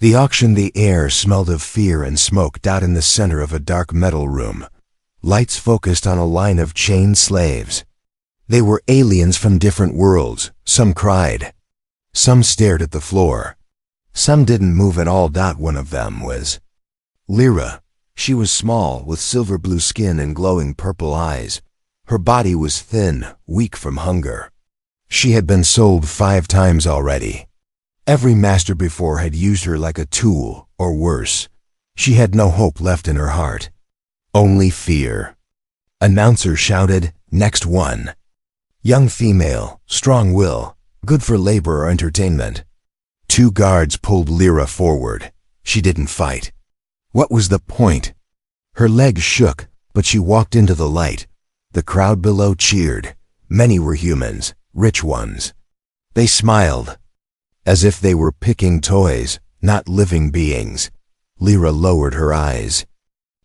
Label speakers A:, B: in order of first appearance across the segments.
A: The air smelled of fear and smoke. In the center of a dark metal room, lights focused on a line of chained slaves. They were aliens from different worlds. Some cried. Some stared at the floor. Some didn't move at all. One of them was Lyra. She was small, with silver blue skin and glowing purple eyes. Her body was thin, weak from hunger. She had been sold 5 times already. Every master before had used her like a tool, or worse. She had no hope left in her heart. Only fear. Announcer shouted, "Next one." Young female, strong will, good for labor or entertainment. 2 guards pulled Lyra forward. She didn't fight. What was the point? Her legs shook, but she walked into the light. The crowd below cheered. Many were humans, rich ones. They smiled, as if they were picking toys, not living beings. Lyra lowered her eyes.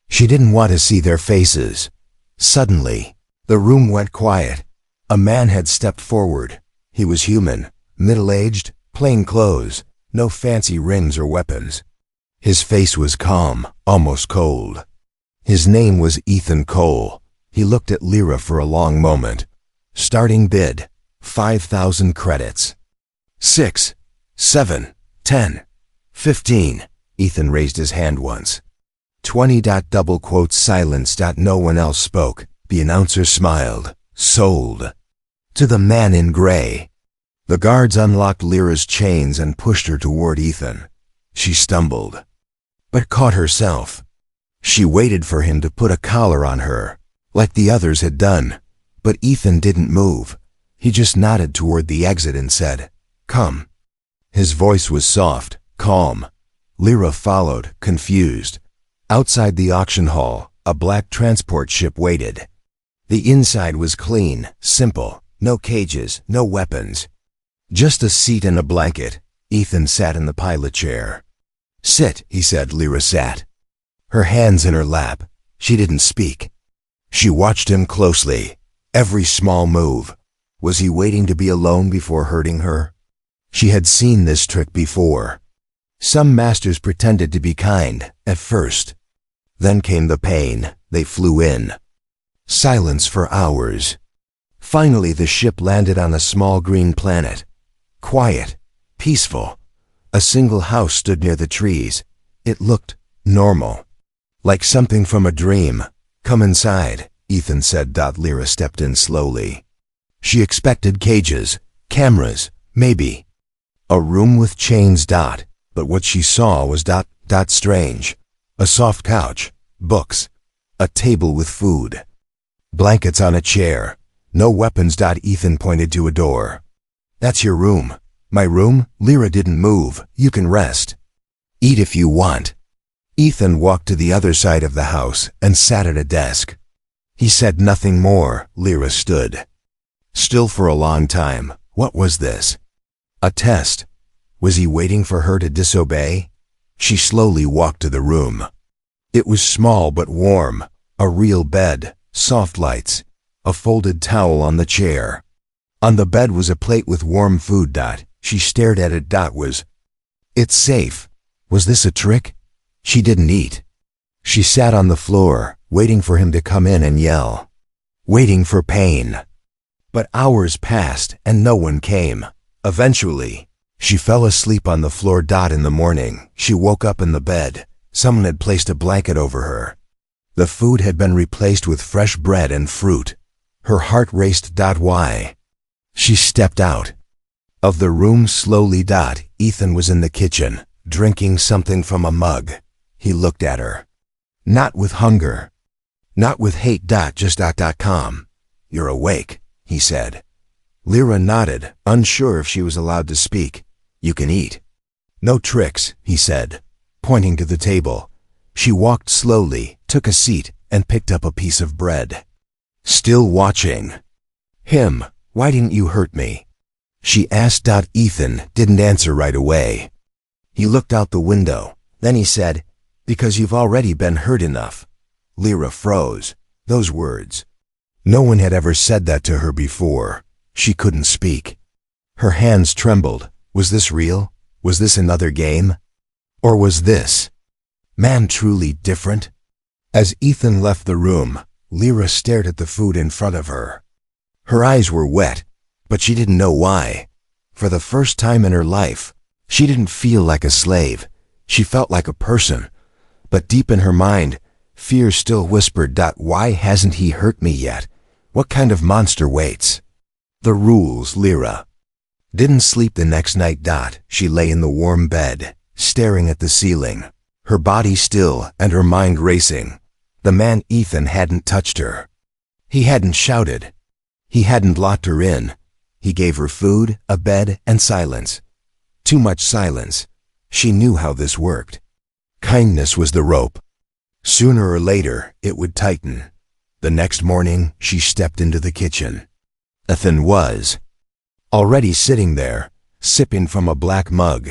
A: She didn't want to see their faces. Suddenly, the room went quiet. A man had stepped forward. He was human, middle-aged, plain clothes, no fancy rings or weapons. His face was calm, almost cold. His name was Ethan Cole. He looked at Lyra for a long moment. Starting bid, 5,000 credits. 6, 7, 10, 15. Ethan raised his hand once. 20. Silence. No one else spoke. The announcer smiled. Sold. To the man in gray. The guards unlocked Lyra's chains and pushed her toward Ethan. She stumbled, but caught herself. She waited for him to put a collar on her, like the others had done, but Ethan didn't move. He just nodded toward the exit and said, "Come." His voice was soft, calm. Lyra followed, confused. Outside the auction hall, a black transport ship waited. The inside was clean, simple, no cages, no weapons. Just a seat and a blanket. Ethan sat in the pilot chair. "Sit," he said. Lyra sat, her hands in her lap. She didn't speak. She watched him closely, every small move. Was he waiting to be alone before hurting her? She had seen this trick before. Some masters pretended to be kind, at first. Then came the pain. They flew in. Silence for hours. Finally, the ship landed on a small green planet. Quiet, peaceful. A single house stood near the trees. It looked normal, like something from a dream. "Come inside," Ethan said. Lyra stepped in slowly. She expected cages, cameras, maybe. A room with chains. But what she saw was strange. A soft couch, books, a table with food, blankets on a chair, no weapons. Ethan pointed to a door. "That's your room." "My room?" Lyra didn't move. "You can rest. Eat if you want." Ethan walked to the other side of the house and sat at a desk. He said nothing more. Lyra stood still for a long time. What was this? A test? Was he waiting for her to disobey? She slowly walked to the room. It was small but warm. A real bed, soft lights, a folded towel on the chair. On the bed was a plate with warm food. She stared at it. It's safe. Was this a trick? She didn't eat. She sat on the floor, waiting for him to come in and yell. Waiting for pain. But hours passed and no one came. Eventually, she fell asleep on the floor. In the morning, she woke up in the bed. Someone had placed a blanket over her. The food had been replaced with fresh bread and fruit. Her heart raced. Why? She stepped out of the room slowly. Ethan was in the kitchen, drinking something from a mug. He looked at her. Not with hunger. Not with hate. Just calm. "You're awake," he said. Lyra nodded, unsure if she was allowed to speak. "You can eat." "No tricks," he said, pointing to the table. She walked slowly, took a seat, and picked up a piece of bread. Still watching him. "Why didn't you hurt me?" she asked. Ethan didn't answer right away. He looked out the window. Then he said, "Because you've already been hurt enough." Lyra froze. Those words. No one had ever said that to her before. She couldn't speak. Her hands trembled. Was this real? Was this another game? Or was this man truly different? As Ethan left the room, Lyra stared at the food in front of her. Her eyes were wet, but she didn't know why. For the first time in her life, she didn't feel like a slave. She felt like a person. But deep in her mind, fear still whispered, "Why hasn't he hurt me yet? What kind of monster waits?" The rules, Lyra. Didn't sleep the next night. She lay in the warm bed, staring at the ceiling, her body still and her mind racing. The man Ethan hadn't touched her. He hadn't shouted. He hadn't locked her in. He gave her food, a bed, and silence. Too much silence. She knew how this worked. Kindness was the rope. Sooner or later, it would tighten. The next morning, she stepped into the kitchen. Ethan was already sitting there, sipping from a black mug,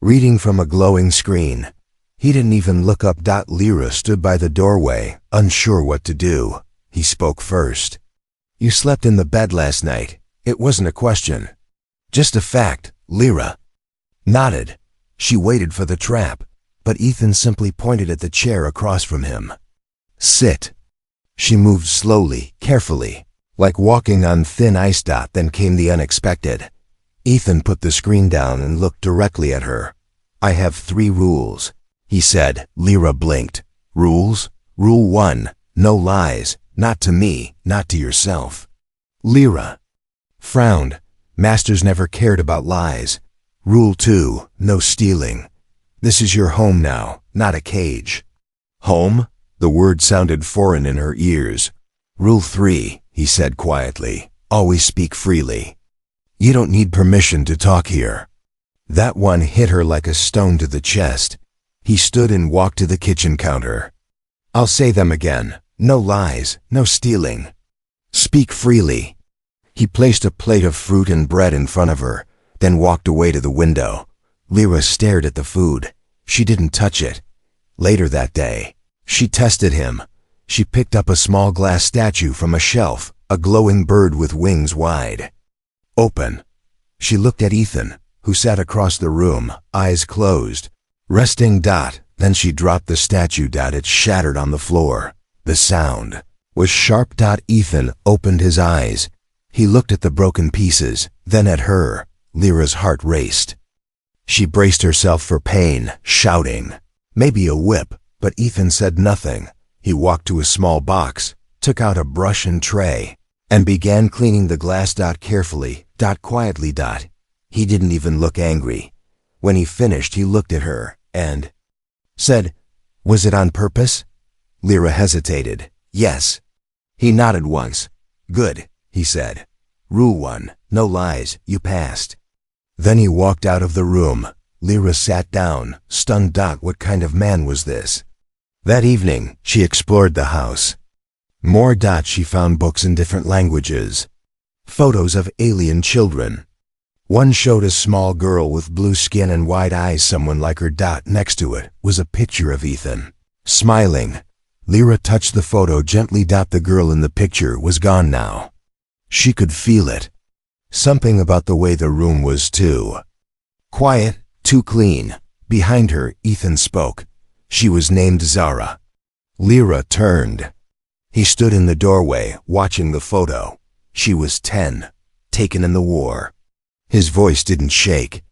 A: reading from a glowing screen. He didn't even look up. Lyra stood by the doorway, unsure what to do. He spoke first. "You slept in the bed last night." It wasn't a question. Just a fact. Lyra nodded. She waited for the trap, but Ethan simply pointed at the chair across from him. "Sit." She moved slowly, carefully, like walking on thin ice. Then came the unexpected. Ethan put the screen down and looked directly at her. "I have 3 rules," he said. Lyra blinked. "Rules? Rule 1, no lies. Not to me, not to yourself." Lyra frowned. "Masters never cared about lies." "Rule 2, no stealing. This is your home now, not a cage." Home? The word sounded foreign in her ears. "Rule 3, he said quietly, "always speak freely. You don't need permission to talk here." That one hit her like a stone to the chest. He stood and walked to the kitchen counter. "I'll say them again. No lies, no stealing. Speak freely." He placed a plate of fruit and bread in front of her, then walked away to the window. Lyra stared at the food. She didn't touch it. Later that day, she tested him. She picked up a small glass statue from a shelf, a glowing bird with wings wide open. She looked at Ethan, who sat across the room, eyes closed, resting. Then she dropped the statue. It shattered on the floor. The sound was sharp. Ethan opened his eyes. He looked at the broken pieces, then at her. Lyra's heart raced. She braced herself for pain, shouting. Maybe a whip, but Ethan said nothing. He walked to a small box, took out a brush and tray, and began cleaning the glass. Carefully, quietly. He didn't even look angry. When he finished, he looked at her and said, "Was it on purpose?" Lyra hesitated. "Yes." He nodded once. "Good," he said. "Rule 1, no lies. You passed." Then he walked out of the room. Lyra sat down, stunned. What kind of man was this? That evening, she explored the house. More. She found books in different languages. Photos of alien children. One showed a small girl with blue skin and wide eyes, someone like her. Next to it was a picture of Ethan, smiling. Lyra touched the photo gently. The girl in the picture was gone now. She could feel it. Something about the way the room was too quiet, too clean. Behind her, Ethan spoke. She was named Zara. Lyra turned. He stood in the doorway, watching the photo. She was 10, taken in the war. His voice didn't shake,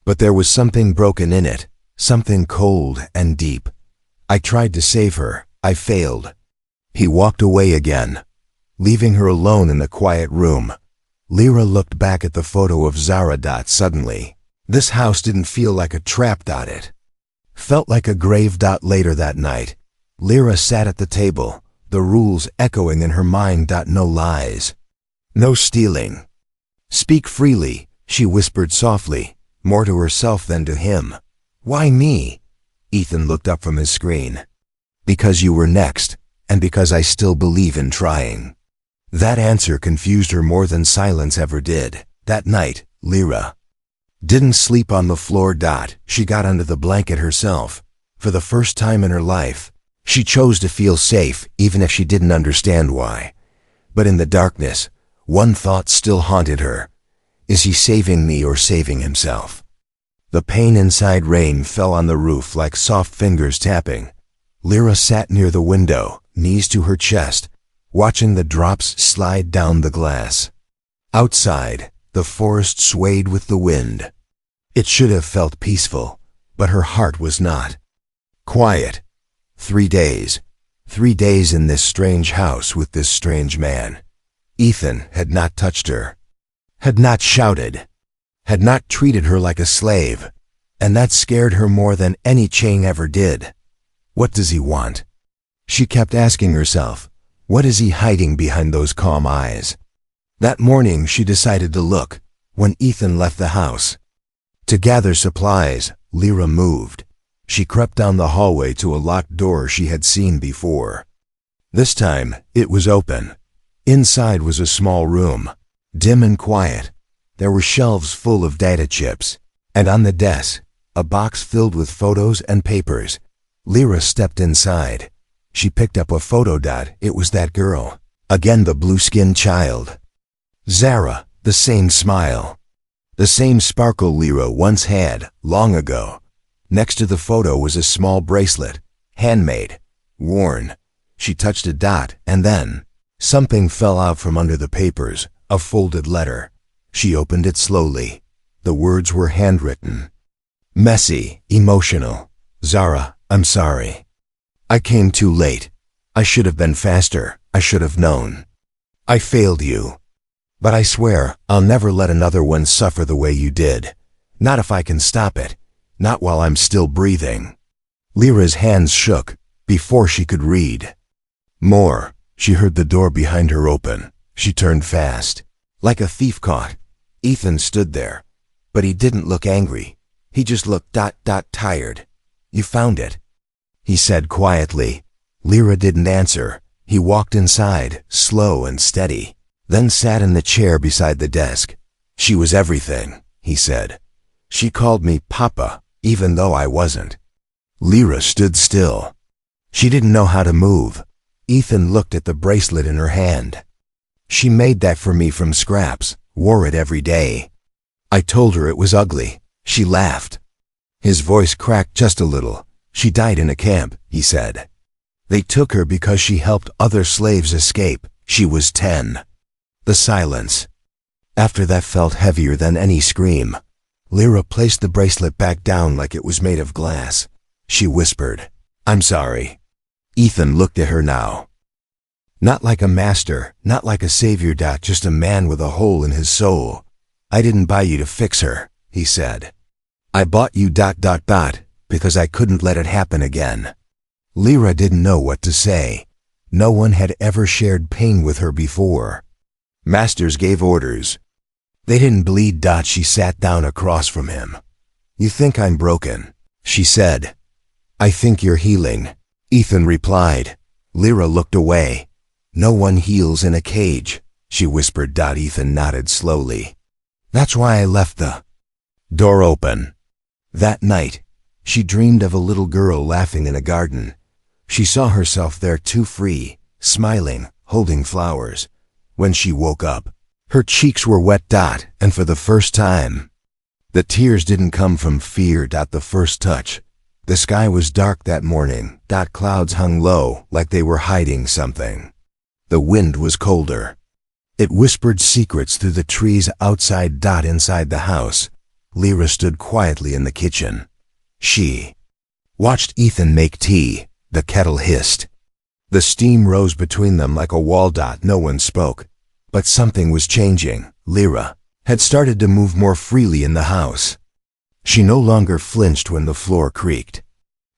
A: but there was something broken in it, something cold and deep. "I tried to save her. I failed." He walked away again, leaving her alone in the quiet room. Lyra looked back at the photo of Zara. Suddenly, this house didn't feel like a trap. It felt like a grave. Later that night, Lyra sat at the table, the rules echoing in her mind. No lies. No stealing. Speak freely, she whispered softly, more to herself than to him. "Why me?" Ethan looked up from his screen. "Because you were next, and because I still believe in trying." That answer confused her more than silence ever did. That night, Lyra didn't sleep on the floor. She got under the blanket herself. For the first time in her life, she chose to feel safe, even if she didn't understand why. But in the darkness, one thought still haunted her. Is he saving me or saving himself? The pain inside rain fell on the roof like soft fingers tapping. Lyra sat near the window, knees to her chest, watching the drops slide down the glass. Outside, the forest swayed with the wind. It should have felt peaceful, but her heart was not. Quiet. 3 days. 3 days in this strange house with this strange man. Ethan had not touched her, had not shouted, had not treated her like a slave, and that scared her more than any chain ever did. What does he want? She kept asking herself, what is he hiding behind those calm eyes? That morning she decided to look, when Ethan left the house. To gather supplies, Lyra moved. She crept down the hallway to a locked door she had seen before. This time, it was open. Inside was a small room, dim and quiet. There were shelves full of data chips, and on the desk, a box filled with photos and papers. Lyra stepped inside. She picked up a photo. It was that girl. Again the blue-skinned child. Zara, the same smile. The same sparkle Lyra once had, long ago. Next to the photo was a small bracelet, handmade, worn. She touched a dot, and then something fell out from under the papers, a folded letter. She opened it slowly. The words were handwritten. Messy, emotional. Zara, I'm sorry. I came too late. I should have been faster. I should have known. I failed you. But I swear, I'll never let another one suffer the way you did. Not if I can stop it. Not while I'm still breathing. Lyra's hands shook before she could read. More. She heard the door behind her open. She turned fast. Like a thief caught. Ethan stood there. But he didn't look angry. He just looked tired. You found it, he said quietly. Lyra didn't answer. He walked inside, slow and steady, then sat in the chair beside the desk. She was everything, he said. She called me Papa, even though I wasn't. Lyra stood still. She didn't know how to move. Ethan looked at the bracelet in her hand. She made that for me from scraps, wore it every day. I told her it was ugly. She laughed. His voice cracked just a little. She died in a camp, he said. They took her because she helped other slaves escape. She was 10. The silence. After that felt heavier than any scream. Lyra placed the bracelet back down like it was made of glass. She whispered, I'm sorry. Ethan looked at her now. Not like a master, not like a savior. Just a man with a hole in his soul. I didn't buy you to fix her, he said. I bought you ... because I couldn't let it happen again. Lyra didn't know what to say. No one had ever shared pain with her before. Masters gave orders. They didn't bleed. She sat down across from him. You think I'm broken, she said. I think you're healing, Ethan replied. Lyra looked away. No one heals in a cage, she whispered. Ethan nodded slowly. That's why I left the door open. That night, she dreamed of a little girl laughing in a garden. She saw herself there too free, smiling, holding flowers. When she woke up, her cheeks were wet. And for the first time, the tears didn't come from fear. The first touch. The sky was dark that morning. Clouds hung low like they were hiding something. The wind was colder. It whispered secrets through the trees outside. Inside the house, Lyra stood quietly in the kitchen. She watched Ethan make tea. The kettle hissed. The steam rose between them like a wall. No one spoke. But something was changing. Lyra had started to move more freely in the house. She no longer flinched when the floor creaked.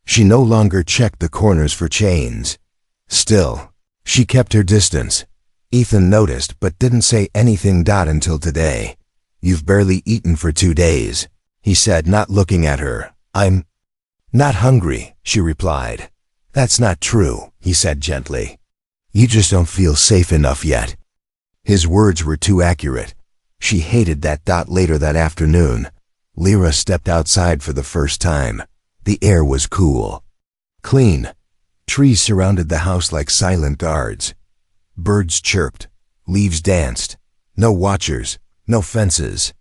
A: She no longer checked the corners for chains. Still, she kept her distance. Ethan noticed but didn't say anything. Until today. You've barely eaten for 2 days, he said, not looking at her. I'm not hungry, she replied. That's not true, he said gently. You just don't feel safe enough yet. His words were too accurate. She hated that. Later that afternoon, Lyra stepped outside for the first time. The air was cool, clean. Trees surrounded the house like silent guards. Birds chirped, leaves danced. No watchers, no fences,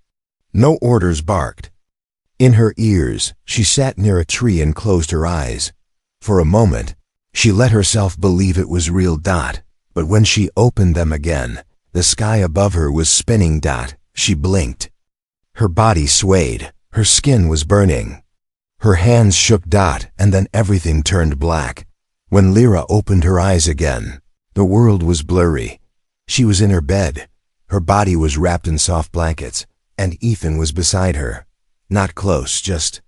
A: no orders barked. In her ears, she sat near a tree and closed her eyes. For a moment, she let herself believe it was real. But when she opened them again, the sky above her was spinning. She blinked. Her body swayed. Her skin was burning. Her hands shook. And then everything turned black. When Lyra opened her eyes again, the world was blurry. She was in her bed. Her body was wrapped in soft blankets, and Ethan was beside her. Not close, just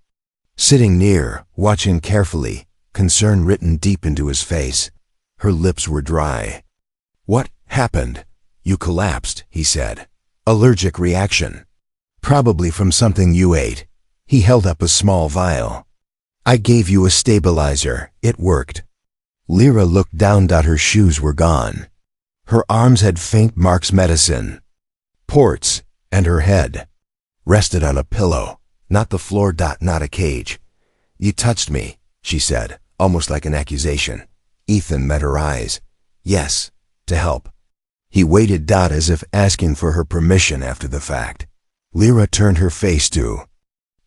A: sitting near, watching carefully, concern written deep into his face. Her lips were dry. "What happened?" "You collapsed," he said. "Allergic reaction. Probably from something you ate." He held up a small vial. "I gave you a stabilizer. It worked." Lyra looked down. Her shoes were gone. Her arms had faint marks. Medicine. Ports. And her head rested on a pillow. Not the floor. Not a cage. "You touched me," she said, almost like an accusation. Ethan met her eyes. "Yes, to help." He waited. As if asking for her permission after the fact. Lyra turned her face to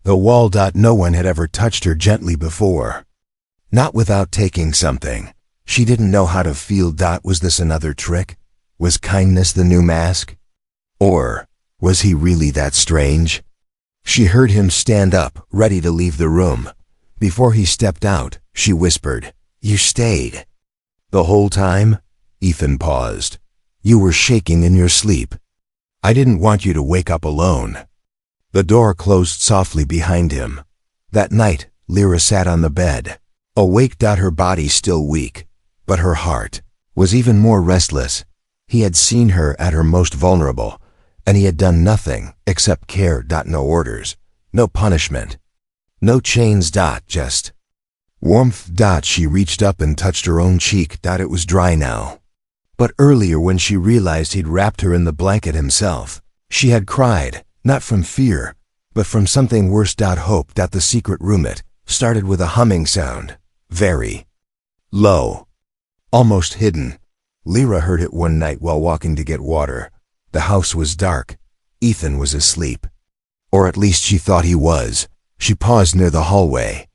A: the wall. No one had ever touched her gently before. Not without taking something. She didn't know how to feel. Was this another trick? Was kindness the new mask? Or was he really that strange? She heard him stand up, ready to leave the room. Before he stepped out, she whispered, "You stayed." "The whole time?" Ethan paused. "You were shaking in your sleep. I didn't want you to wake up alone." The door closed softly behind him. That night, Lyra sat on the bed, awake. Her body still weak, but her heart was even more restless. He had seen her at her most vulnerable, and he had done nothing except care. No orders, no punishment, no chains. Just warmth. She reached up and touched her own cheek. It was dry now. But earlier, when she realized he'd wrapped her in the blanket himself, she had cried, not from fear, but from something worse. Hope. The secret room. It started with a humming sound, very low, almost hidden. Lyra heard it one night while walking to get water. The house was dark. Ethan was asleep. Or at least she thought he was. She paused near the hallway.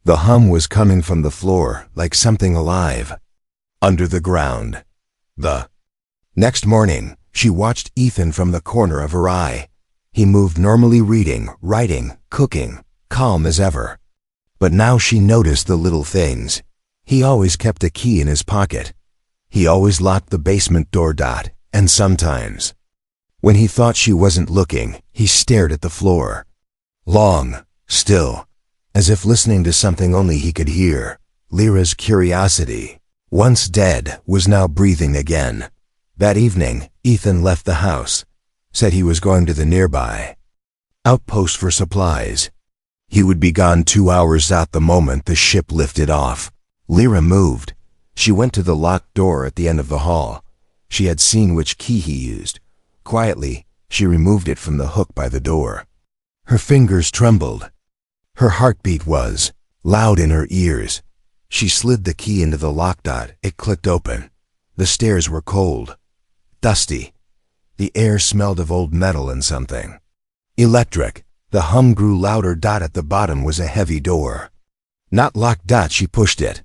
A: The hum was coming from the floor, like something alive. Under the ground. The next morning, she watched Ethan from the corner of her eye. He moved normally, reading, writing, cooking, calm as ever. But now she noticed the little things. He always kept a key in his pocket. He always locked the basement door. And sometimes, when he thought she wasn't looking, he stared at the floor. Long, still, as if listening to something only he could hear. Lyra's curiosity, once dead, was now breathing again. That evening, Ethan left the house, said he was going to the nearby outpost for supplies. He would be gone 2 hours. The moment the ship lifted off, Lyra moved. She went to the locked door at the end of the hall. She had seen which key he used. Quietly, she removed it from the hook by the door. Her fingers trembled. Her heartbeat was loud in her ears. She slid the key into the lock. It clicked open. The stairs were cold, dusty. The air smelled of old metal and something electric. The hum grew louder. At the bottom was a heavy door. Not locked. She pushed it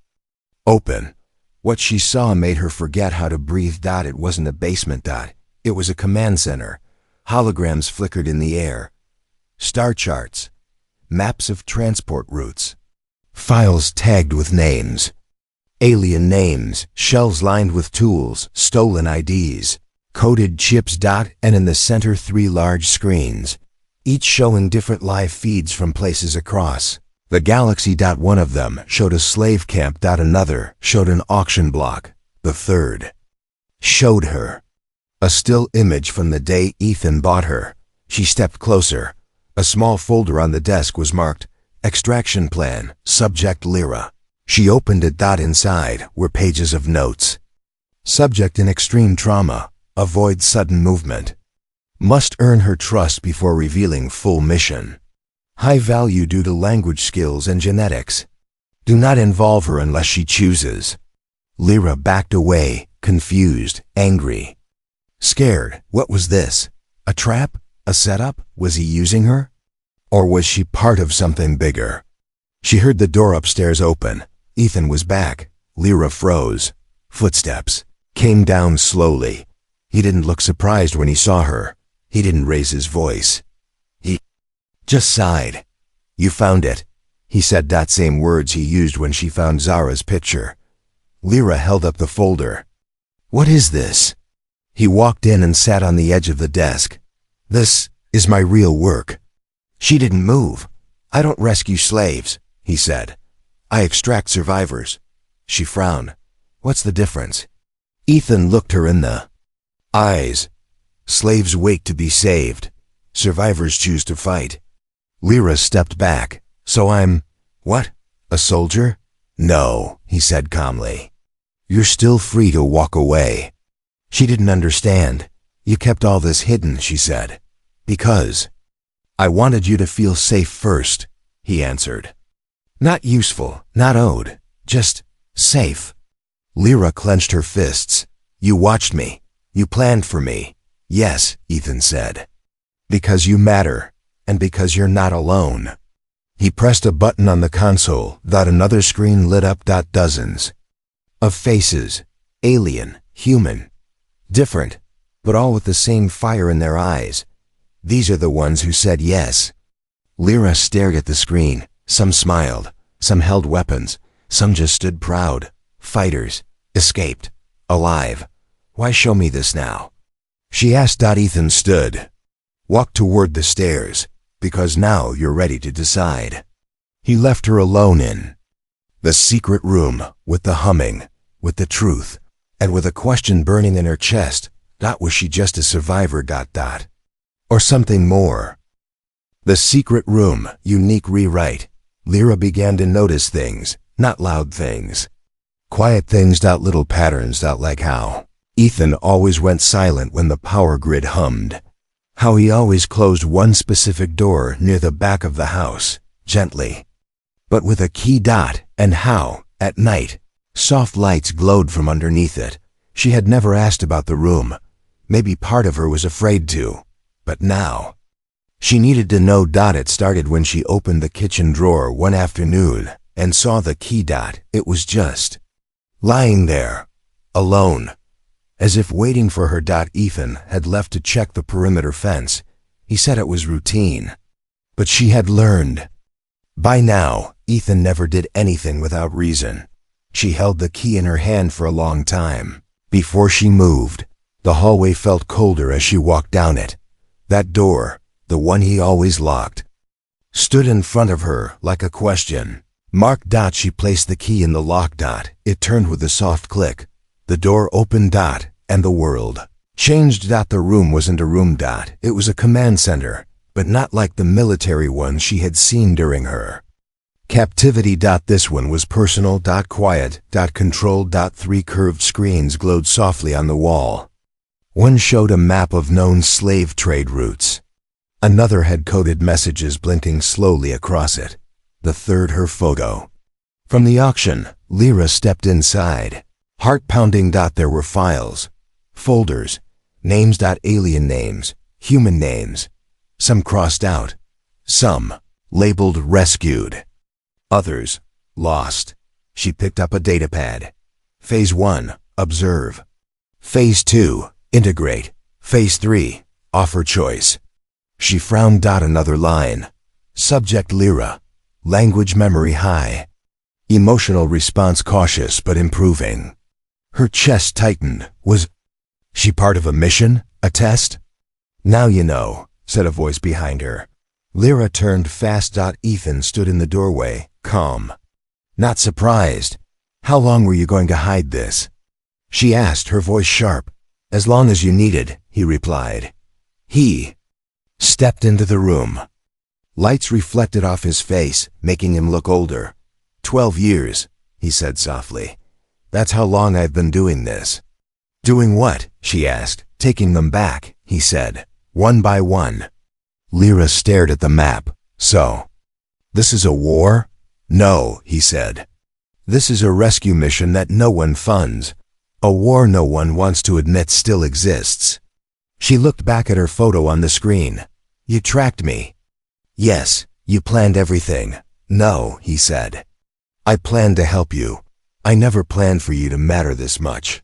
A: open. What she saw made her forget how to breathe. It wasn't a basement. It was a command center. Holograms flickered in the air. Star charts. Maps of transport routes. Files tagged with names. Alien names. Shelves lined with tools. Stolen IDs. Coded chips. And in the center, 3 large screens, each showing different live feeds from places across the galaxy. One of them showed a slave camp. Another showed an auction block. The third showed her a still image from the day Ethan bought her. She stepped closer. A small folder on the desk was marked, "Extraction Plan, Subject Lyra." She opened it. Inside were pages of notes. Subject in extreme trauma. Avoid sudden movement. Must earn her trust before revealing full mission. High value due to language skills and genetics. Do not involve her unless she chooses. Lyra backed away, confused, angry. Scared. What was this? A trap? A setup? Was he using her? Or was she part of something bigger? She heard the door upstairs open. Ethan was back. Lyra froze. Footsteps came down slowly. He didn't look surprised when he saw her. He didn't raise his voice. He just sighed. "You found it," he said, that same words he used when she found Zara's picture. Lyra held up the folder. "What is this?" He walked in and sat on the edge of the desk. "This is my real work." She didn't move. "I don't rescue slaves," he said. "I extract survivors." She frowned. "What's the difference?" Ethan looked her in the eyes. "Slaves wait to be saved. Survivors choose to fight." Lyra stepped back. "So I'm, what, a soldier?" "No," he said calmly. "You're still free to walk away." She didn't understand. "You kept all this hidden," she said. "Because I wanted you to feel safe first," he answered. "Not useful, not owed, just safe." Lyra clenched her fists. "You watched me. You planned for me." "Yes," Ethan said. "Because you matter, and because you're not alone." He pressed a button on the console. Another screen lit up. Dozens of faces. Alien, human, different, but all with the same fire in their eyes. These are the ones who said yes. Lyra stared at the screen. Some smiled, some held weapons, some just stood proud. Fighters, escaped, alive. "Why show me this now?" she asked. Ethan stood. "Walk toward the stairs, because now you're ready to decide." He left her alone in the secret room, with the humming, with the truth, and with a question burning in her chest. Was she just a survivor? Or something more? The secret room, unique rewrite. Lyra began to notice things, not loud things. Quiet things. Little patterns. Like how Ethan always went silent when the power grid hummed. How he always closed one specific door near the back of the house, gently, but with a key. And how, at night, soft lights glowed from underneath it. She had never asked about the room. Maybe part of her was afraid to. But now she needed to know. It started when she opened the kitchen drawer one afternoon and saw the key. It was just lying there, alone, as if waiting for her. Ethan had left to check the perimeter fence. He said it was routine. But she had learned. By now, Ethan never did anything without reason. She held the key in her hand for a long time. Before she moved, the hallway felt colder as she walked down it. That door, the one he always locked, stood in front of her like a question mark. She placed the key in the lock. It turned with a soft click. The door opened. And the world changed. The room wasn't a room. It was a command center, but not like the military ones she had seen during her captivity. This one was personal. Quiet. Controlled. 3 curved screens glowed softly on the wall. One showed a map of known slave trade routes. Another had coded messages blinking slowly across it. The third her photo. From the auction, Lyra stepped inside. Heart pounding. There were files, folders, names. Alien names, human names. Some crossed out. Some labeled rescued. Others lost. She picked up a datapad. Phase 1, observe. Phase 2, integrate. Phase 3, offer choice. She frowned. Another line. Subject Lyra. Language memory high. Emotional response cautious but improving. Her chest tightened. Was she part of a mission? A test? "Now you know," said a voice behind her. Lyra turned fast. Ethan stood in the doorway, calm. "Not surprised. How long were you going to hide this?" she asked, her voice sharp. "As long as you needed," he replied. He stepped into the room. Lights reflected off his face, making him look older. 12 years, he said softly. "That's how long I've been doing this." "Doing what?" she asked. "Taking them back," he said, "one by one." Lyra stared at the map. "So, this is a war?" "No," he said. "This is a rescue mission that no one funds. A war no one wants to admit still exists." She looked back at her photo on the screen. "You tracked me." Yes, you planned everything. No, he said. I planned to help you. I never planned for you to matter this much.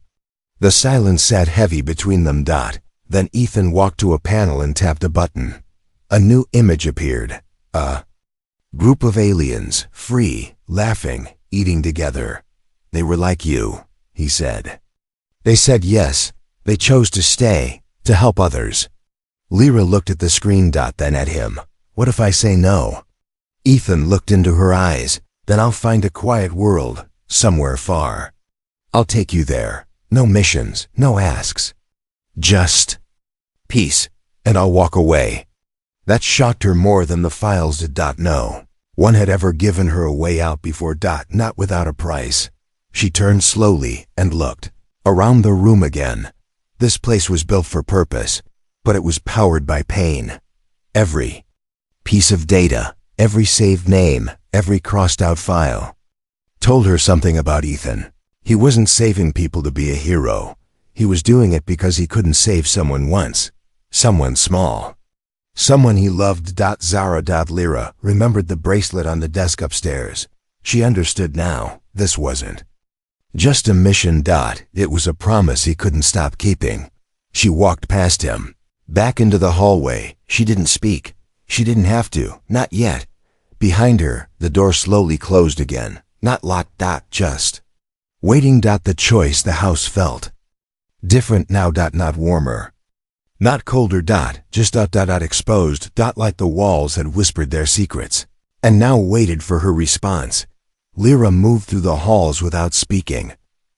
A: The silence sat heavy between them. Then Ethan walked to a panel and tapped a button. A new image appeared. A group of aliens, free, laughing, eating together. They were like you, he said. They said yes. They chose to stay, to help others. Lyra looked at the screen. Then at him. What if I say no? Ethan looked into her eyes. Then I'll find a quiet world, somewhere far. I'll take you there. No missions, no asks. Just peace, and I'll walk away. That shocked her more than the files did. No one had ever given her a way out before. Not without a price. She turned slowly and looked around the room again. This place was built for purpose, but it was powered by pain. Every piece of data, every saved name, every crossed out file told her something about Ethan. He wasn't saving people to be a hero. He was doing it because he couldn't save someone once. Someone small. Someone he loved. Zara. Lyra remembered the bracelet on the desk upstairs. She understood now. This wasn't just a mission. It was a promise he couldn't stop keeping. She walked past him, back into the hallway. She didn't speak. She didn't have to, not yet. Behind her, the door slowly closed again. Not locked. Just waiting. The choice the house felt different now. Not warmer, not colder. Just exposed. Like the walls had whispered their secrets, and now waited for her response. Lyra moved through the halls without speaking,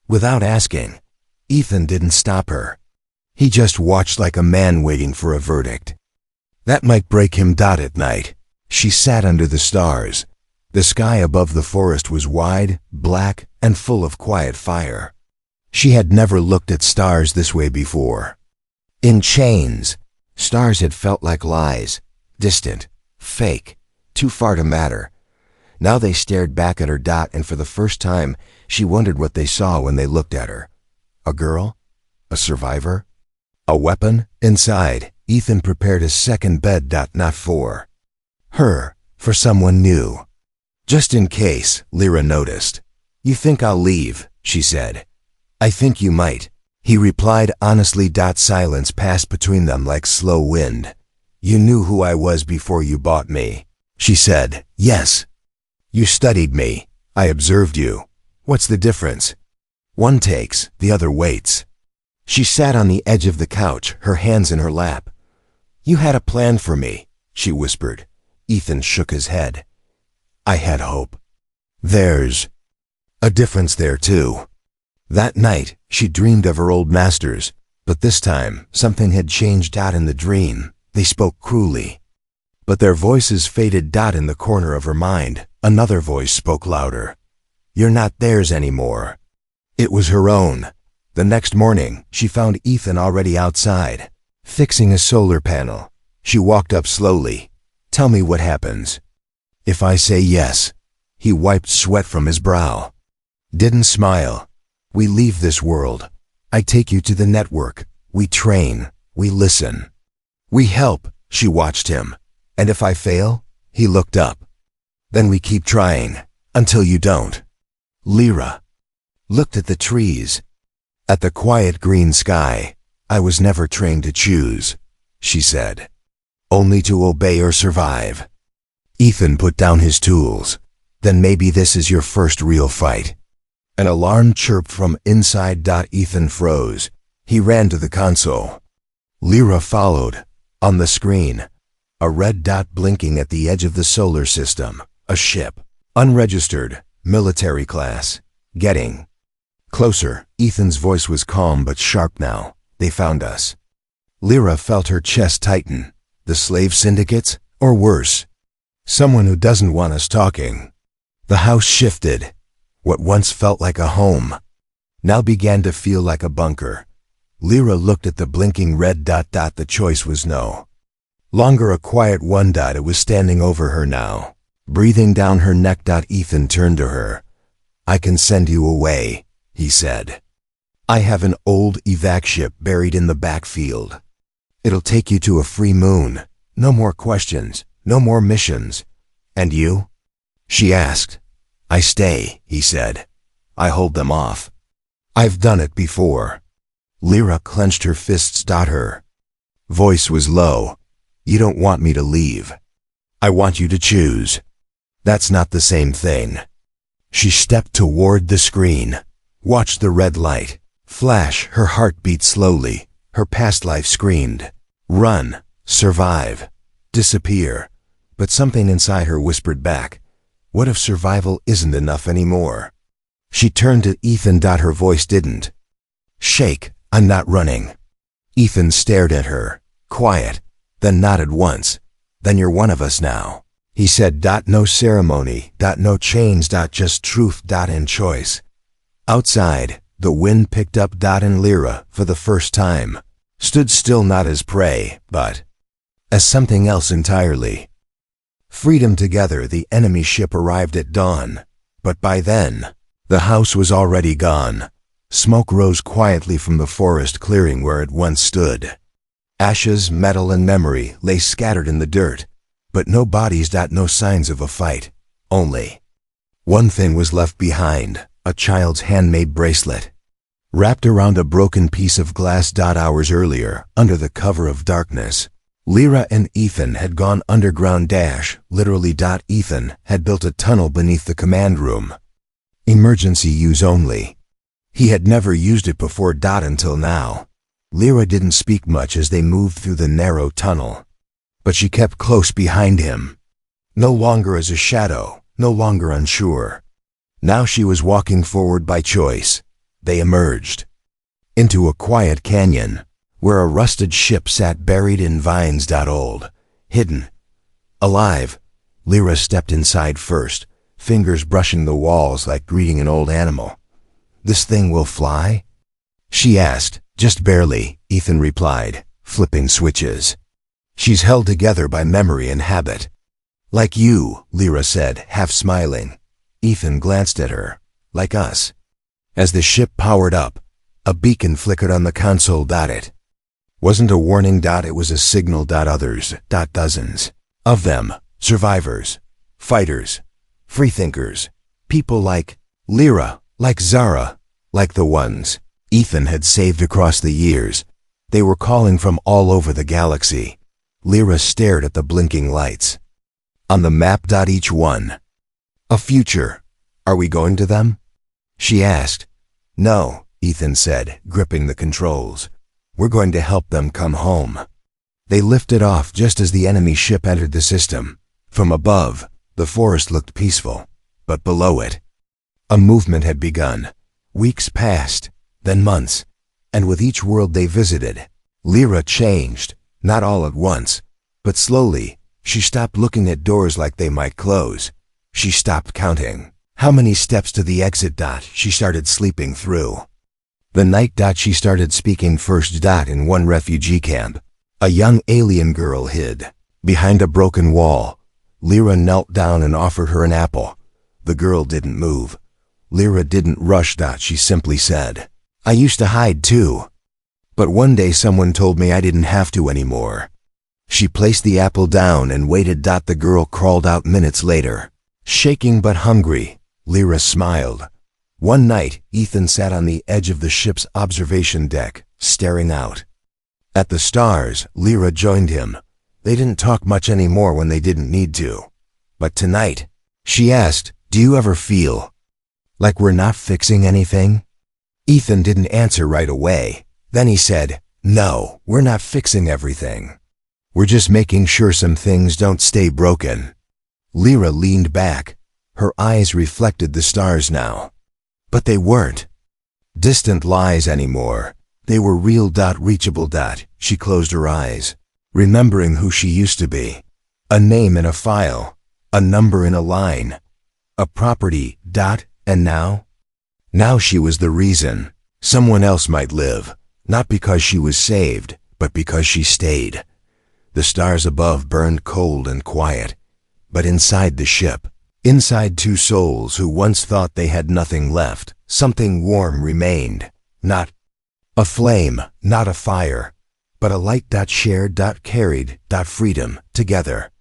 A: without asking. Ethan didn't stop her. He just watched like a man waiting for a verdict. That might break him. At night, she sat under the stars. The sky above the forest was wide, black, and full of quiet fire. She had never looked at stars this way before. In chains, stars had felt like lies, distant, fake, too far to matter. Now they stared back at her. And for the first time, she wondered what they saw when they looked at her. A girl? A survivor? A weapon? Inside, Ethan prepared a second bed. Not for her, for someone new. Just in case, Lyra noticed. You think I'll leave, she said. I think you might, he replied honestly. Silence passed between them like slow wind. You knew who I was before you bought me, she said. Yes. You studied me. I observed you. What's the difference? One takes, the other waits. She sat on the edge of the couch, her hands in her lap. You had a plan for me, she whispered. Ethan shook his head. I had hope. There's a difference there too. That night, she dreamed of her old masters, but this time, something had changed. In the dream, they spoke cruelly. But their voices faded. In the corner of her mind, another voice spoke louder. You're not theirs anymore. It was her own. The next morning, she found Ethan already outside, fixing a solar panel. She walked up slowly. Tell me what happens. If I say yes. He wiped sweat from his brow. Didn't smile. We leave this world. I take you to the network. We train. We listen. We help. She watched him. And if I fail? He looked up. Then we keep trying. Until you don't. Lyra looked at the trees. At the quiet green sky. I was never trained to choose, she said. Only to obey or survive. Ethan put down his tools. Then maybe this is your first real fight. An alarm chirped from inside. Ethan froze. He ran to the console. Lyra followed. On the screen, a red dot blinking at the edge of the solar system. A ship. Unregistered. Military class. Getting closer. Ethan's voice was calm but sharp now. They found us. Lyra felt her chest tighten. The slave syndicates? Or worse? Someone who doesn't want us talking. The house shifted. What once felt like a home now began to feel like a bunker. Lyra looked at the blinking red dot. The choice was no longer a quiet one. It was standing over her now, breathing down her neck. Ethan turned to her. I can send you away, he said. I have an old evac ship buried in the backfield. It'll take you to a free moon. No more questions. No more missions. And you? She asked. I stay, he said. I hold them off. I've done it before. Lyra clenched her fists. Her voice was low. You don't want me to leave. I want you to choose. That's not the same thing. She stepped toward the screen, watched the red light flash. Her heart beat slowly. Her past life screamed. Run, survive, disappear. But something inside her whispered back, what if survival isn't enough anymore? She turned to Ethan. Her voice didn't shake. I'm not running. Ethan stared at her, quiet, then nodded once. Then you're one of us now, he said. No ceremony, no chains, just truth, and choice. Outside, the wind picked up. And Lyra, for the first time, stood still, not as prey, but as something else entirely. Freedom. Together, the enemy ship arrived at dawn, but by then, the house was already gone. Smoke rose quietly from the forest clearing where it once stood. Ashes, metal, and memory lay scattered in the dirt, but no bodies. No signs of a fight. Only one thing was left behind, a child's handmade bracelet, wrapped around a broken piece of glass. Hours earlier, under the cover of darkness, Lyra and Ethan had gone underground. Literally. Ethan had built a tunnel beneath the command room. Emergency use only. He had never used it before. Until now. Lyra didn't speak much as they moved through the narrow tunnel, but she kept close behind him. No longer as a shadow, no longer unsure. Now she was walking forward by choice. They emerged into a quiet canyon where a rusted ship sat buried in vines. Old, hidden, alive. Lyra stepped inside first, fingers brushing the walls like greeting an old animal. This thing will fly? She asked. Just barely, Ethan replied, flipping switches. She's held together by memory and habit. Like you, Lyra said, half smiling. Ethan glanced at her. Like us. As the ship powered up, a beacon flickered on the console. It wasn't a warning. It was a signal. Others. Dozens of them. Survivors. Fighters. Freethinkers. People like Lyra, like Zara, like the ones Ethan had saved across the years. They were calling from all over the galaxy. Lyra stared at the blinking lights. On the map. Each one a future. Are we going to them? She asked. No, Ethan said, gripping the controls. We're going to help them come home. They lifted off just as the enemy ship entered the system. From above, the forest looked peaceful, but below it, a movement had begun. Weeks passed, then months, and with each world they visited, Lyra changed, not all at once, but slowly. She stopped looking at doors like they might close. She stopped counting how many steps to the exit. She started sleeping through the night. She started speaking first. In one refugee camp, a young alien girl hid behind a broken wall. Lyra knelt down and offered her an apple. The girl didn't move. Lyra didn't rush. She simply said, I used to hide too. But one day someone told me I didn't have to anymore. She placed the apple down and waited. The girl crawled out minutes later, shaking but hungry. Lyra smiled. One night, Ethan sat on the edge of the ship's observation deck, staring out at the stars. Lyra joined him. They didn't talk much anymore when they didn't need to. But tonight, she asked, do you ever feel like we're not fixing anything? Ethan didn't answer right away. Then he said, no, we're not fixing everything. We're just making sure some things don't stay broken. Lyra leaned back. Her eyes reflected the stars now. But they weren't distant lies anymore. They were real. Reachable. She closed her eyes, remembering who she used to be. A name in a file, a number in a line, a property. And now? Now she was the reason someone else might live, not because she was saved, but because she stayed. The stars above burned cold and quiet, but inside the ship, inside two souls who once thought they had nothing left, something warm remained. Not a flame, not a fire, but a light. Shared. Carried. Freedom. Together.